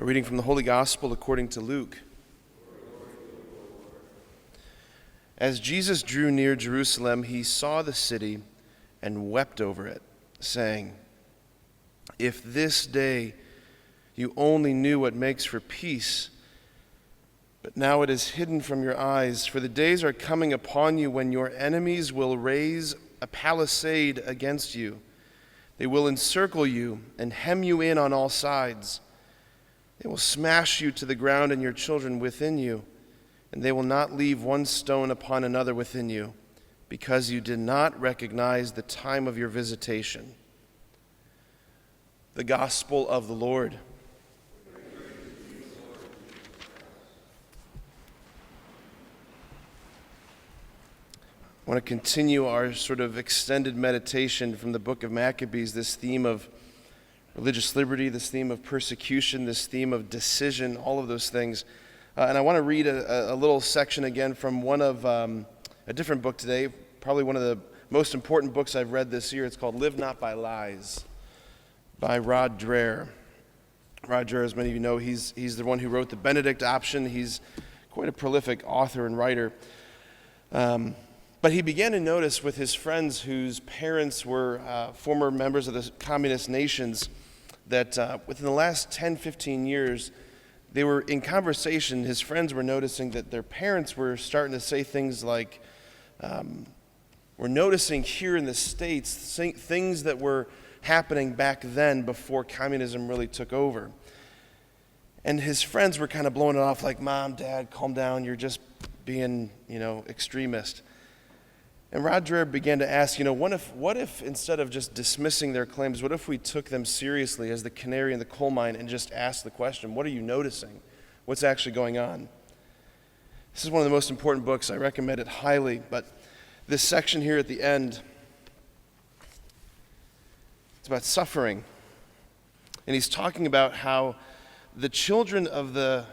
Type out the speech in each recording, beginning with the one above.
A reading from the Holy Gospel according to Luke. As Jesus drew near Jerusalem, he saw the city and wept over it, saying, "If this day you only knew what makes for peace, but now it is hidden from your eyes, for the days are coming upon you when your enemies will raise a palisade against you. They will encircle you and hem you in on all sides. They will smash you to the ground and your children within you, and they will not leave one stone upon another within you, because you did not recognize the time of your visitation." The Gospel of the Lord. I want to continue our sort of extended meditation from the book of Maccabees, this theme of religious liberty, this theme of persecution, this theme of decision, all of those things. And I want to read a little section again from one of a different book today, probably one of the most important books I've read this year. It's called Live Not by Lies by Rod Dreher. Rod Dreher, as many of you know, he's the one who wrote the Benedict option. He's quite a prolific author and writer. But he began to notice with his friends whose parents were former members of the communist nations that within the last 10, 15 years, they were in conversation. His friends were noticing that their parents were starting to say things like, we're noticing here in the States things that were happening back then before communism really took over. And his friends were kind of blowing it off like, "Mom, Dad, calm down, you're just being, extremist." And Rod Dreher began to ask, what if instead of just dismissing their claims, what if we took them seriously as the canary in the coal mine and just asked the question, what are you noticing? What's actually going on? This is one of the most important books. I recommend it highly. But this section here at the end, it's about suffering. And he's talking about how the children of the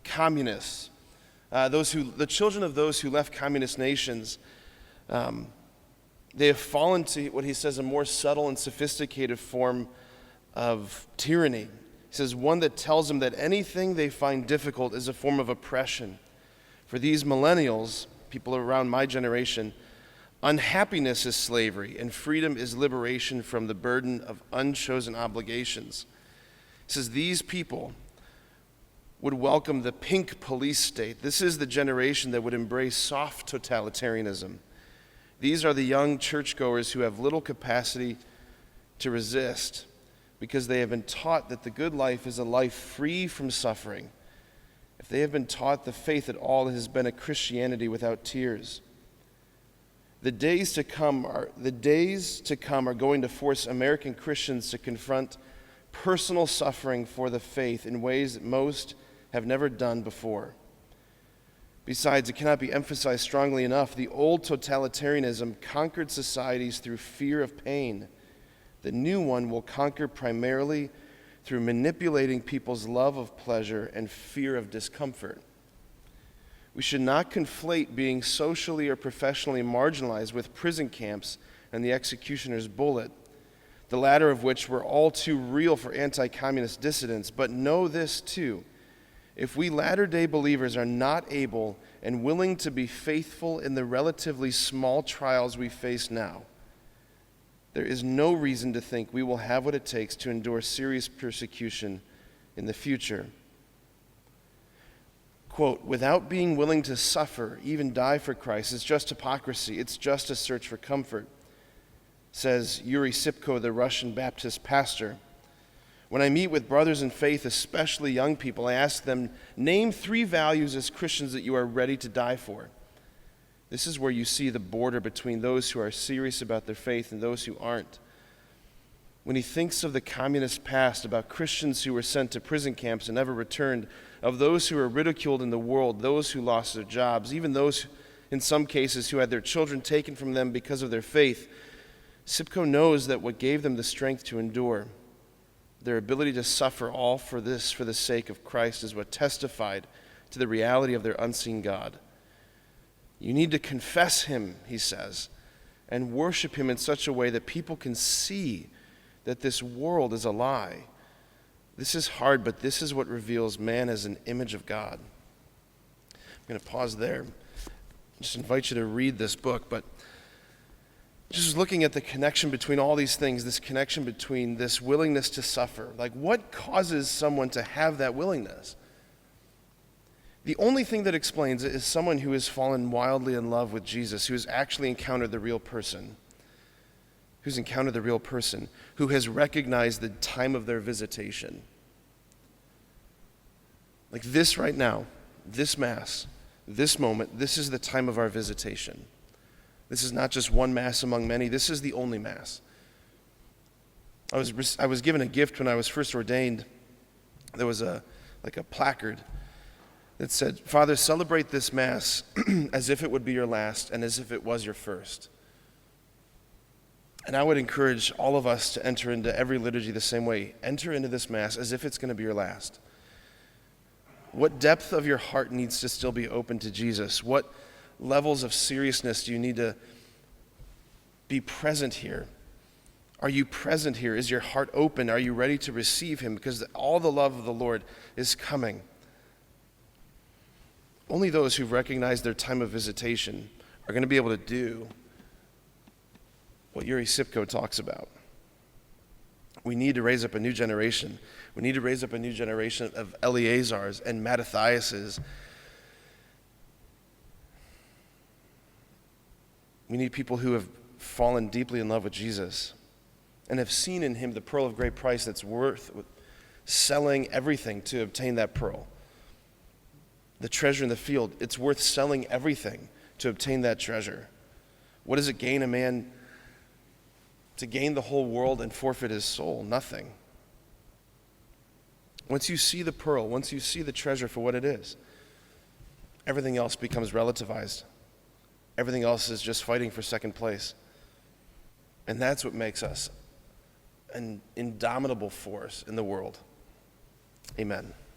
communists, the children of those who left communist nations, they have fallen to what he says a more subtle and sophisticated form of tyranny. He says one that tells them that anything they find difficult is a form of oppression. For these millennials, people around my generation, unhappiness is slavery and freedom is liberation from the burden of unchosen obligations. He says these people would welcome the pink police state. This is the generation that would embrace soft totalitarianism. These are the young churchgoers who have little capacity to resist because they have been taught that the good life is a life free from suffering. If they have been taught the faith at all, it has been a Christianity without tears. The days to come are going to force American Christians to confront personal suffering for the faith in ways that most have never done before. Besides, it cannot be emphasized strongly enough, the old totalitarianism conquered societies through fear of pain. The new one will conquer primarily through manipulating people's love of pleasure and fear of discomfort. We should not conflate being socially or professionally marginalized with prison camps and the executioner's bullet, the latter of which were all too real for anti-communist dissidents. But know this too. If we latter-day believers are not able and willing to be faithful in the relatively small trials we face now, there is no reason to think we will have what it takes to endure serious persecution in the future. Quote, "Without being willing to suffer, even die for Christ, it's just hypocrisy. It's just a search for comfort," says Yuri Sipko, the Russian Baptist pastor. When I meet with brothers in faith, especially young people, I ask them, name 3 values as Christians that you are ready to die for. This is where you see the border between those who are serious about their faith and those who aren't. When he thinks of the communist past, about Christians who were sent to prison camps and never returned, of those who were ridiculed in the world, those who lost their jobs, even those, in some cases, who had their children taken from them because of their faith, Sipko knows that what gave them the strength to endure, their ability to suffer all for the sake of Christ, is what testified to the reality of their unseen God. You need to confess him, he says, and worship him in such a way that people can see that this world is a lie. This is hard, but this is what reveals man as an image of God. I'm going to pause there. Just invite you to read this book, but just looking at the connection between all these things, this connection between this willingness to suffer. Like, what causes someone to have that willingness? The only thing that explains it is someone who has fallen wildly in love with Jesus, who has actually encountered the real person, who has recognized the time of their visitation. Like this right now, this Mass, this moment, this is the time of our visitation. This is not just one Mass among many. This is the only Mass. I was given a gift when I was first ordained. There was a placard that said, "Father, celebrate this Mass as if it would be your last and as if it was your first." And I would encourage all of us to enter into every liturgy the same way. Enter into this Mass as if it's going to be your last. What depth of your heart needs to still be open to Jesus? What levels of seriousness do you need to be present here? Are you present here? Is your heart open? Are you ready to receive him? Because all the love of the Lord is coming. Only those who've recognized their time of visitation are going to be able to do what Yuri Sipko talks about. We need to raise up a new generation. We need to raise up a new generation of Eleazars and Mattathiases. We need people who have fallen deeply in love with Jesus and have seen in him the pearl of great price that's worth selling everything to obtain that pearl. The treasure in the field, it's worth selling everything to obtain that treasure. What does it gain a man to gain the whole world and forfeit his soul? Nothing. Once you see the pearl, once you see the treasure for what it is, everything else becomes relativized. Everything else is just fighting for second place. And that's what makes us an indomitable force in the world. Amen.